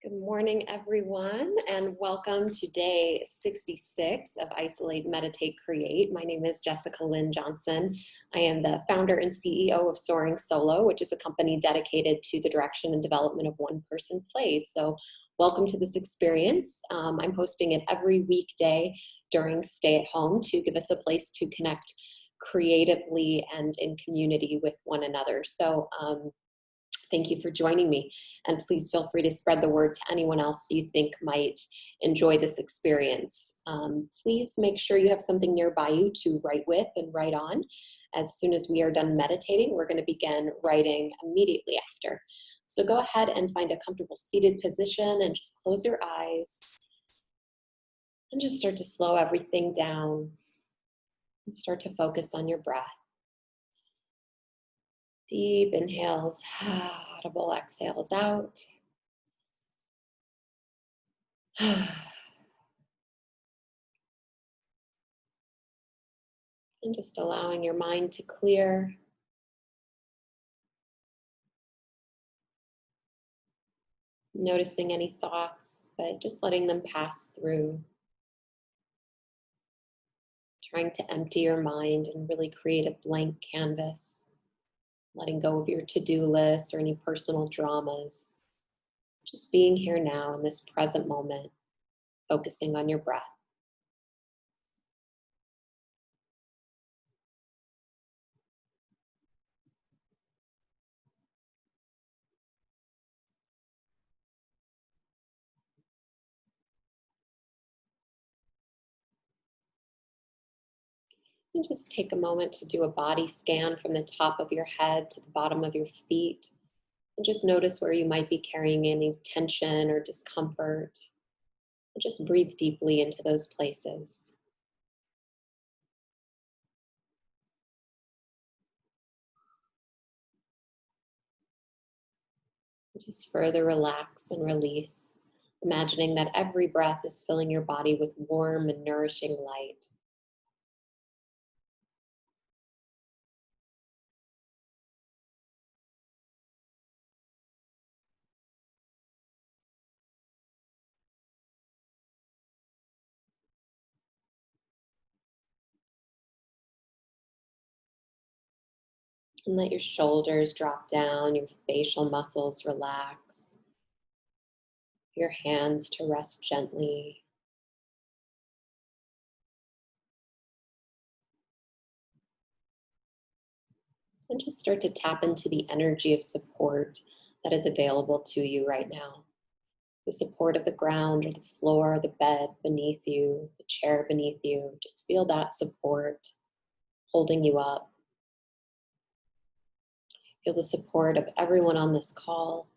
Good morning, everyone, and welcome to day 66 of Isolate, Meditate, Create. My name is Jessica Lynn Johnson. I am the founder and CEO of Soaring Solo, which is a company dedicated to the direction and development of one-person plays. So welcome to this experience. I'm hosting it every weekday during stay at home to give us a place to connect creatively and in community with one another. So thank you for joining me, and please feel free to spread the word to anyone else you think might enjoy this experience. Please make sure you have something nearby you to write with and write on. As soon as we are done meditating, we're going to begin writing immediately after. So go ahead and find a comfortable seated position and just close your eyes and just start to slow everything down and start to focus on your breath. Deep inhales, audible exhales out. And just allowing your mind to clear. Noticing any thoughts, but just letting them pass through. Trying to empty your mind and really create a blank canvas. Letting go of your to-do list or any personal dramas. Just being here now in this present moment, focusing on your breath. And just take a moment to do a body scan from the top of your head to the bottom of your feet. And just notice where you might be carrying any tension or discomfort. And just breathe deeply into those places. Just further relax and release, imagining that every breath is filling your body with warm and nourishing light. And let your shoulders drop down, your facial muscles relax, your hands to rest gently. And just start to tap into the energy of support that is available to you right now. The support of the ground or the floor, the bed beneath you, the chair beneath you. Just feel that support holding you up. Feel the support of everyone on this call,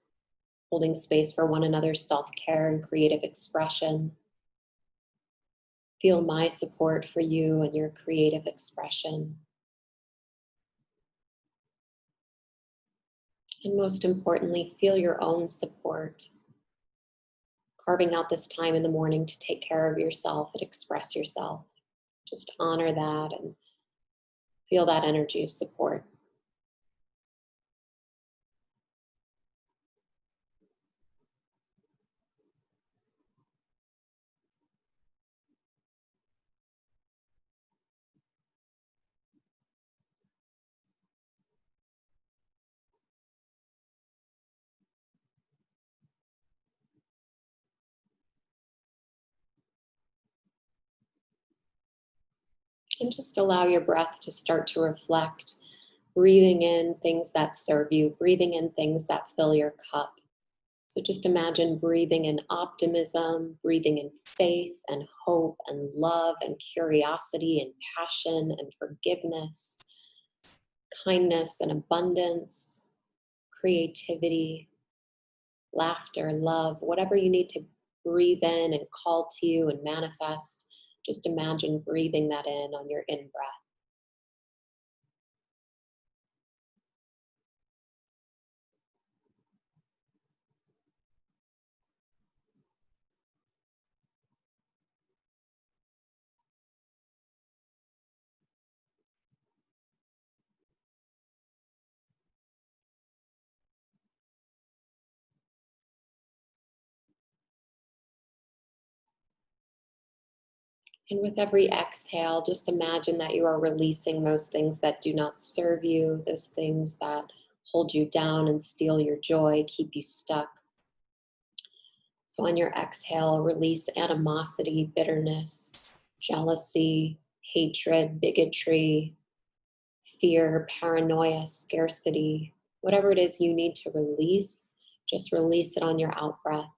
holding space for one another's self-care and creative expression. Feel my support for you and your creative expression. And most importantly, feel your own support. Carving out this time in the morning to take care of yourself and express yourself. Just honor that and feel that energy of support. And just allow your breath to start to reflect, breathing in things that serve you, breathing in things that fill your cup. So just imagine breathing in optimism, breathing in faith and hope and love and curiosity and passion and forgiveness, kindness and abundance, creativity, laughter, love, whatever you need to breathe in and call to you and manifest. Just imagine breathing that in on your in breath. And with every exhale, just imagine that you are releasing those things that do not serve you, those things that hold you down and steal your joy, keep you stuck. So on your exhale, release animosity, bitterness, jealousy, hatred, bigotry, fear, paranoia, scarcity, whatever it is you need to release, just release it on your out breath.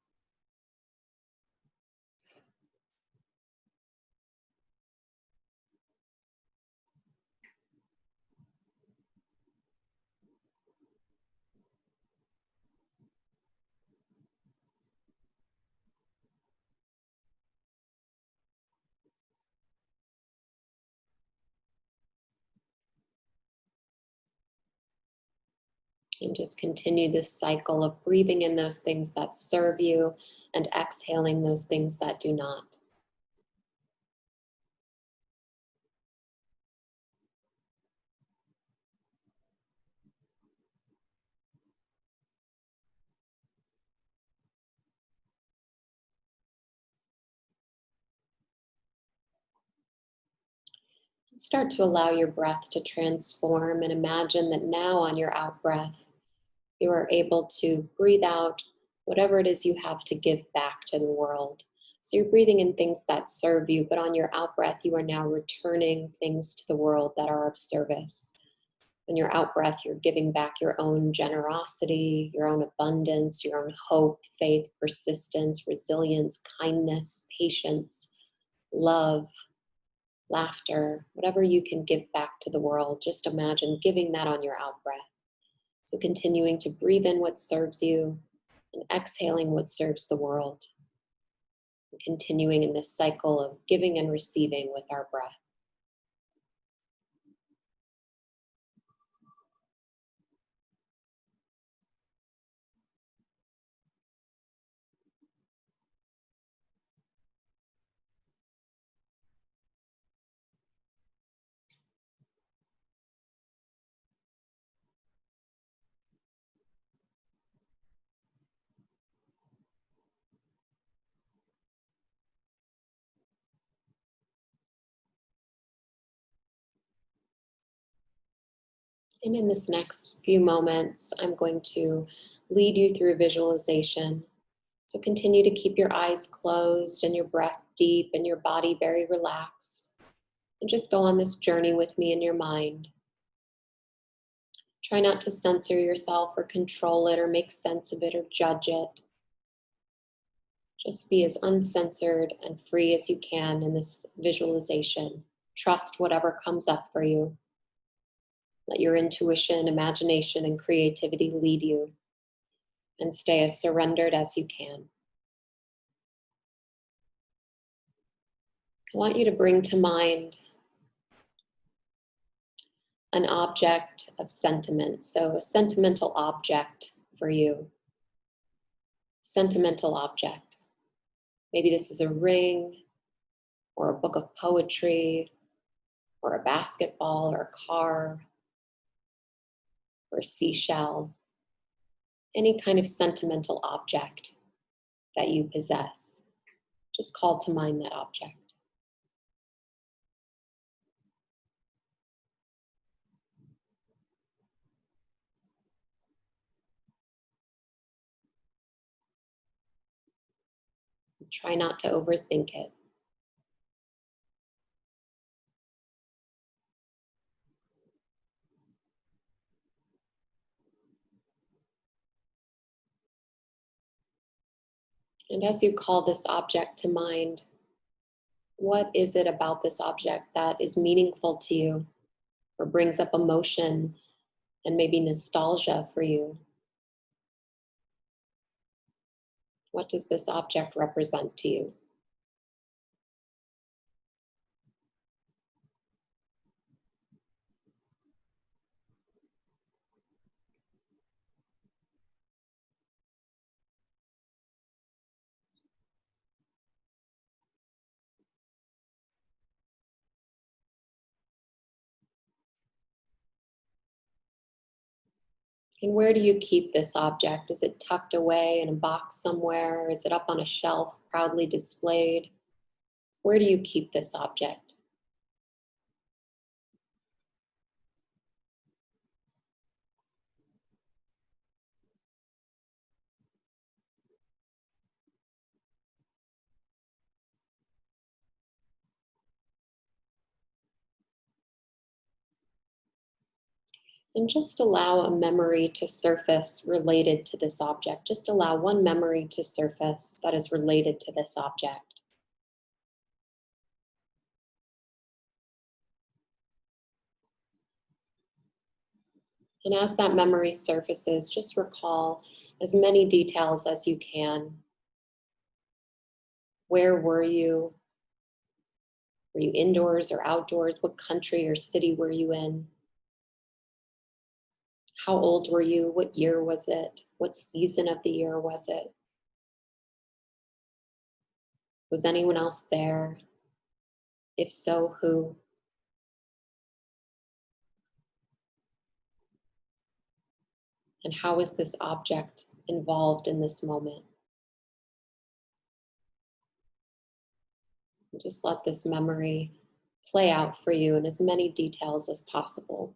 And just continue this cycle of breathing in those things that serve you and exhaling those things that do not. Start to allow your breath to transform and imagine that now on your out breath, you are able to breathe out whatever it is you have to give back to the world. So you're breathing in things that serve you, but on your out breath, you are now returning things to the world that are of service. On your out breath, you're giving back your own generosity, your own abundance, your own hope, faith, persistence, resilience, kindness, patience, love, laughter, whatever you can give back to the world. Just imagine giving that on your out breath. So continuing to breathe in what serves you and exhaling what serves the world. And continuing in this cycle of giving and receiving with our breath. And in this next few moments, I'm going to lead you through a visualization. So continue to keep your eyes closed and your breath deep and your body very relaxed. And just go on this journey with me in your mind. Try not to censor yourself or control it or make sense of it or judge it. Just be as uncensored and free as you can in this visualization. Trust whatever comes up for you. Let your intuition, imagination, and creativity lead you. And stay as surrendered as you can. I want you to bring to mind an object of sentiment. So a sentimental object for you. Sentimental object. Maybe this is a ring or a book of poetry or a basketball or a car or a seashell. Any kind of sentimental object that you possess. Just call to mind that object. Try not to overthink it. And as you call this object to mind, what is it about this object that is meaningful to you or brings up emotion and maybe nostalgia for you? What does this object represent to you? And where do you keep this object? Is it tucked away in a box somewhere? Is it up on a shelf, proudly displayed? Where do you keep this object? And just allow a memory to surface related to this object. Just allow one memory to surface that is related to this object. And as that memory surfaces, just recall as many details as you can. Where were you? Were you indoors or outdoors? What country or city were you in? How old were you? What year was it? What season of the year was it? Was anyone else there? If so, who? And how is this object involved in this moment? And just let this memory play out for you in as many details as possible.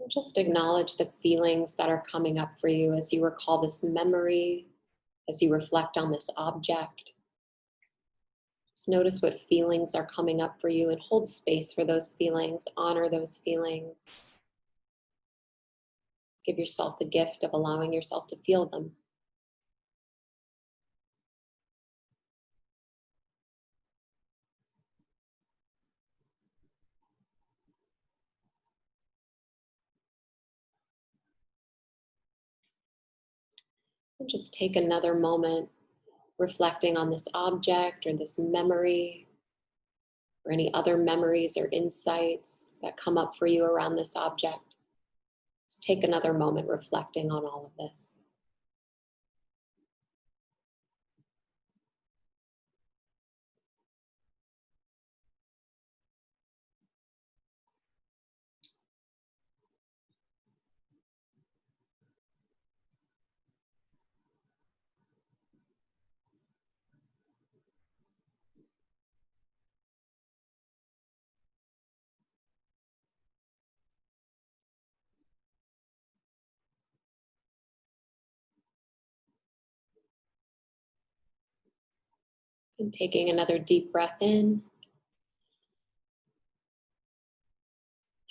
And just acknowledge the feelings that are coming up for you as you recall this memory, as you reflect on this object. Just notice what feelings are coming up for you and hold space for those feelings, honor those feelings. Give yourself the gift of allowing yourself to feel them. And just take another moment reflecting on this object or this memory or any other memories or insights that come up for you around this object. Just take another moment reflecting on all of this. And taking another deep breath in.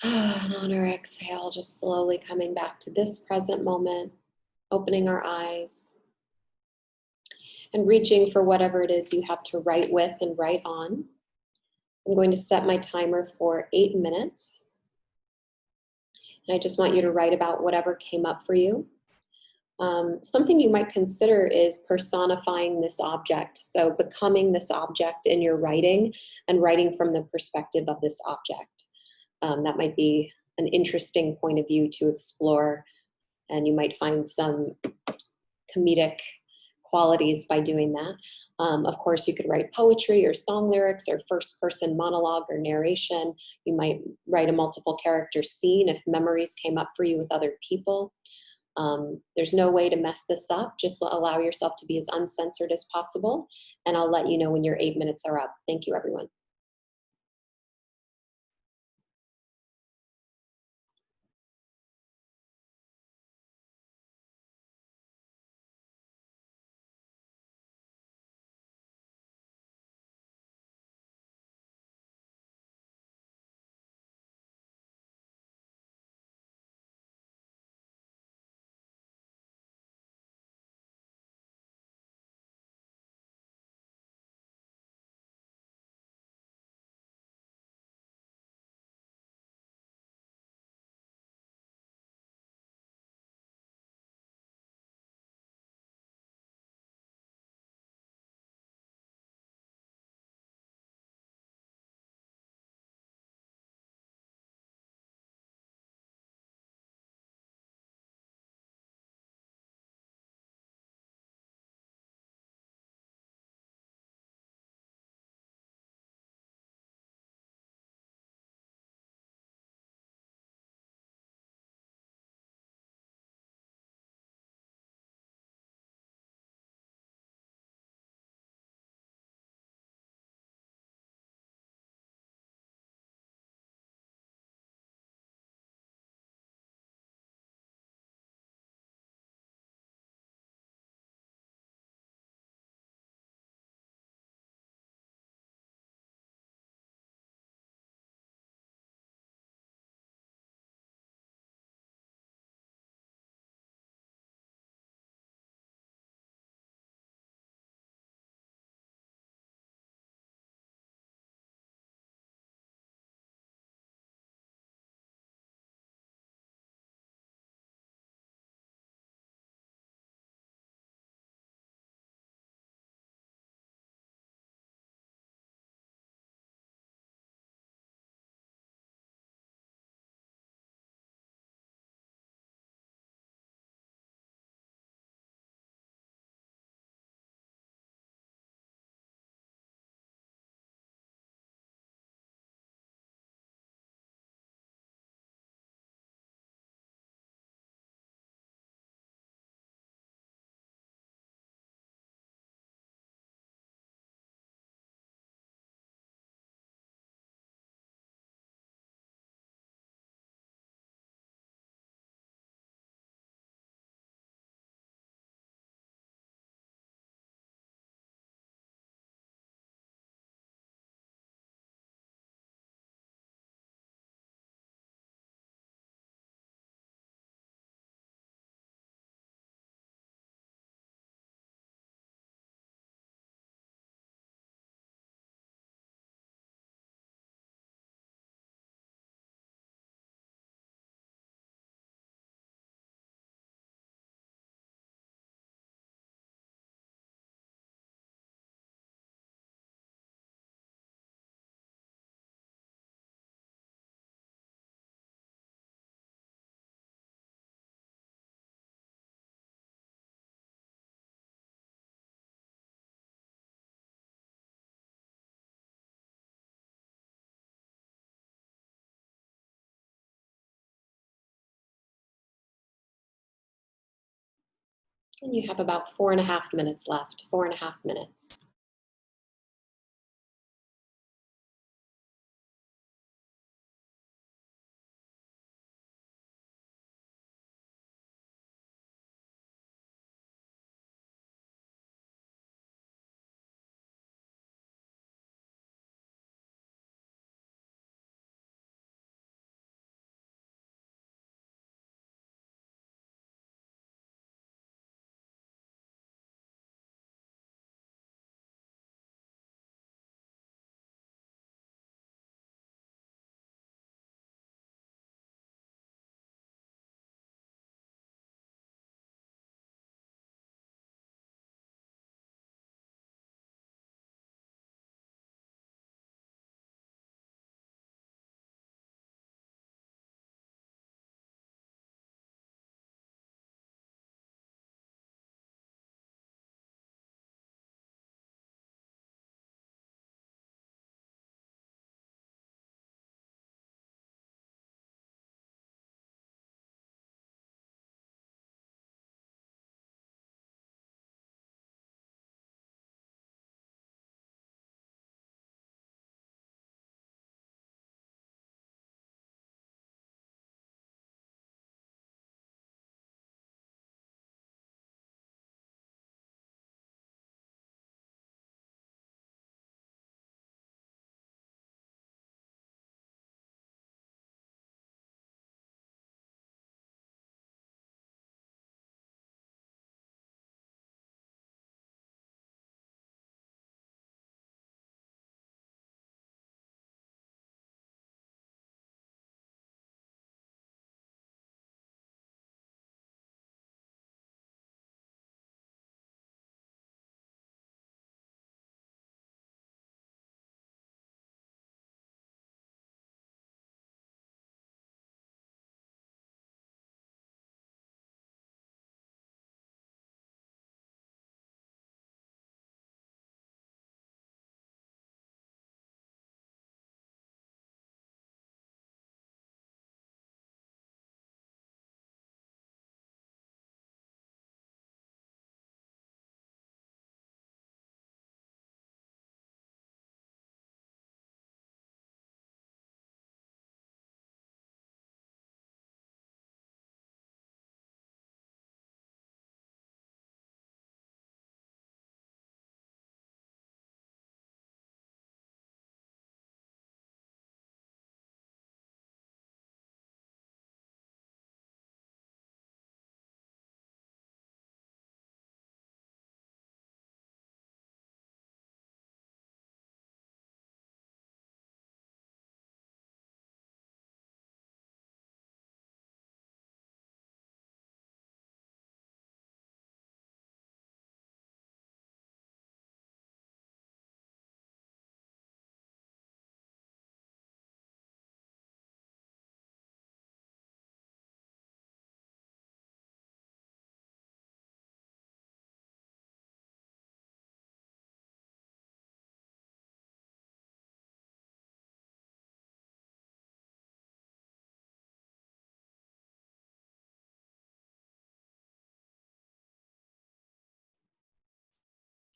And on our exhale, just slowly coming back to this present moment, opening our eyes, and reaching for whatever it is you have to write with and write on. I'm going to set my timer for 8 minutes. And I just want you to write about whatever came up for you. Something you might consider is personifying this object. So becoming this object in your writing and writing from the perspective of this object. That might be an interesting point of view to explore, and you might find some comedic qualities by doing that. Of course, you could write poetry or song lyrics or first person monologue or narration. You might write a multiple character scene if memories came up for you with other people. There's no way to mess this up. Just allow yourself to be as uncensored as possible. And I'll let you know when your 8 minutes are up. Thank you, everyone. And you have about 4.5 minutes left, 4.5 minutes.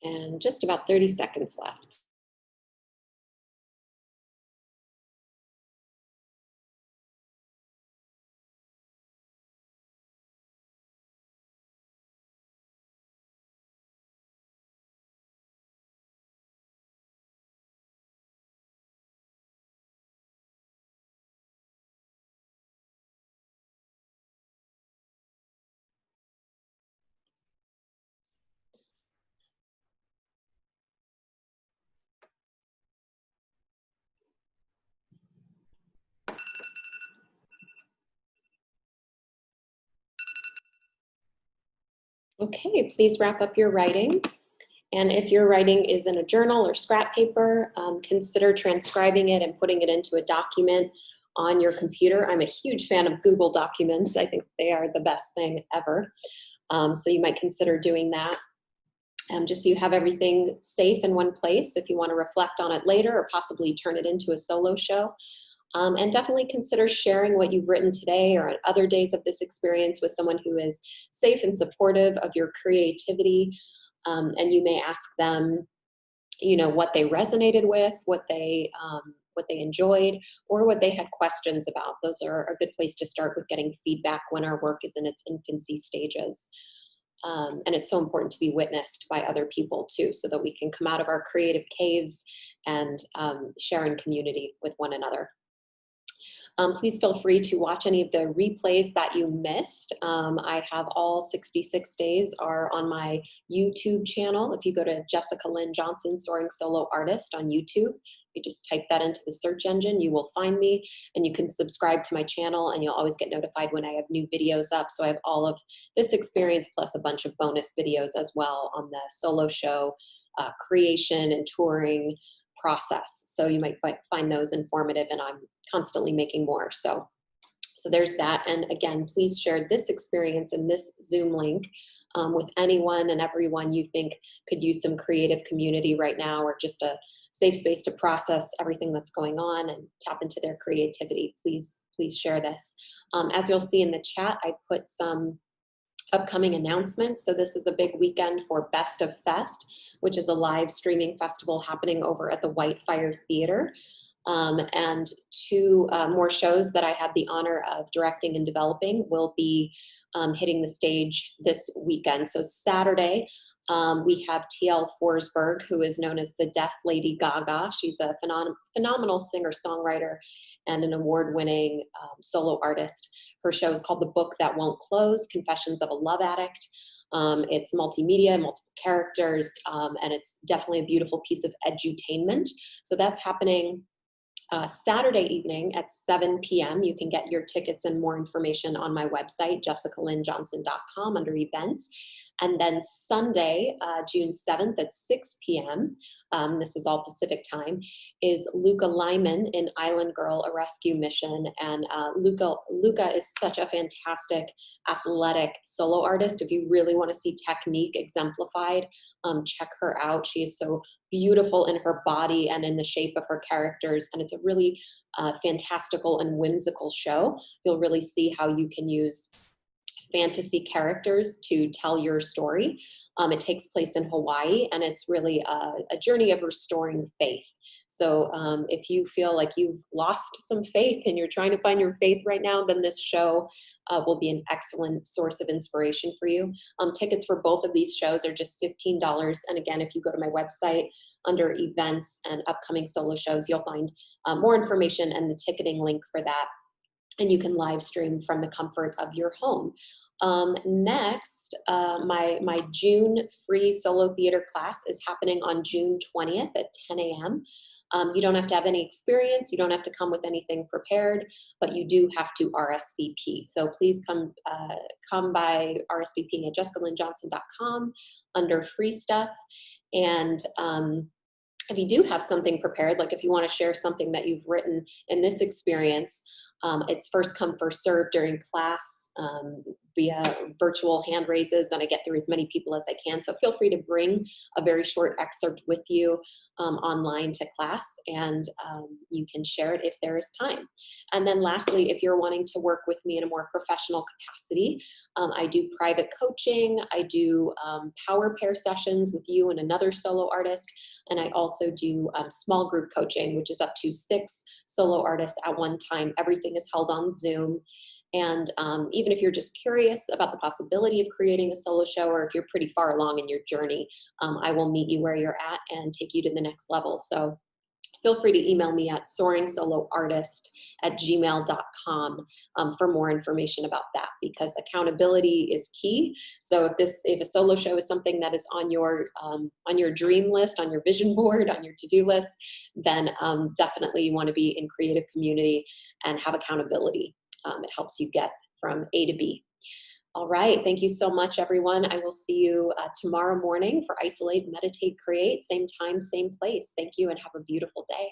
And just about 30 seconds left. Okay, please wrap up your writing. And if your writing is in a journal or scrap paper, consider transcribing it and putting it into a document on your computer. I'm a huge fan of Google Documents. I think they are the best thing ever. So you might consider doing that. Just so you have everything safe in one place if you want to reflect on it later or possibly turn it into a solo show. And definitely consider sharing what you've written today or on other days of this experience with someone who is safe and supportive of your creativity. And you may ask them, what they resonated with, what they enjoyed, or what they had questions about. Those are a good place to start with getting feedback when our work is in its infancy stages. And it's so important to be witnessed by other people too, so that we can come out of our creative caves and share in community with one another. Please feel free to watch any of the replays that you missed. I have all 66 days are on my YouTube channel. If you go to Jessica Lynn Johnson, Soaring Solo Artist on YouTube, you just type that into the search engine, you will find me, and you can subscribe to my channel and you'll always get notified when I have new videos up. So I have all of this experience plus a bunch of bonus videos as well on the solo show creation and touring process. So you might find those informative, and I'm constantly making more. So there's that. And again, please share this experience and this Zoom link with anyone and everyone you think could use some creative community right now, or just a safe space to process everything that's going on and tap into their creativity. Please share this. As you'll see in the chat, I put some upcoming announcements. So this is a big weekend for Best of Fest, which is a live streaming festival happening over at the White Fire Theater. And two more shows that I had the honor of directing and developing will be hitting the stage this weekend. So Saturday, we have T.L. Forsberg, who is known as the Deaf Lady Gaga. She's a phenomenal singer-songwriter and an award-winning solo artist. Her show is called The Book That Won't Close, Confessions of a Love Addict. It's multimedia, multiple characters, and it's definitely a beautiful piece of edutainment. So that's happening Saturday evening at 7 p.m. You can get your tickets and more information on my website, jessicalynjohnson.com, under events. And then Sunday, June 7th at 6 p.m., this is all Pacific time, is Luca Lyman in Island Girl, a rescue mission. And Luca is such a fantastic athletic solo artist. If you really want to see technique exemplified, check her out. She is so beautiful in her body and in the shape of her characters. And it's a really fantastical and whimsical show. You'll really see how you can use fantasy characters to tell your story. It takes place in Hawaii, and it's really a journey of restoring faith. So if you feel like you've lost some faith and you're trying to find your faith right now, then this show will be an excellent source of inspiration for you. Tickets for both of these shows are just $15. And again, if you go to my website under events and upcoming solo shows, you'll find more information and the ticketing link for that. And you can live stream from the comfort of your home. Next, my June free solo theater class is happening on June 20th at 10 a.m. You don't have to have any experience. You don't have to come with anything prepared, but you do have to RSVP. So please come by RSVPing at jessicalynjohnson.com under free stuff. And if you do have something prepared, like if you want to share something that you've written in this experience, it's first come, first serve during class via virtual hand raises, and I get through as many people as I can. So feel free to bring a very short excerpt with you online to class, and you can share it if there is time. And then lastly, if you're wanting to work with me in a more professional capacity, I do private coaching, I do power pair sessions with you and another solo artist, and I also do small group coaching, which is up to 6 solo artists at one time. Everything is held on Zoom. And even if you're just curious about the possibility of creating a solo show, or if you're pretty far along in your journey, I will meet you where you're at and take you to the next level. So feel free to email me at soaringsoloartist@gmail.com for more information about that, because accountability is key. So if a solo show is something that is on your dream list, on your vision board, on your to-do list, then definitely you want to be in creative community and have accountability. It helps you get from A to B. All right, thank you so much, everyone. I will see you tomorrow morning for Isolate, Meditate, Create, same time, same place. Thank you and have a beautiful day.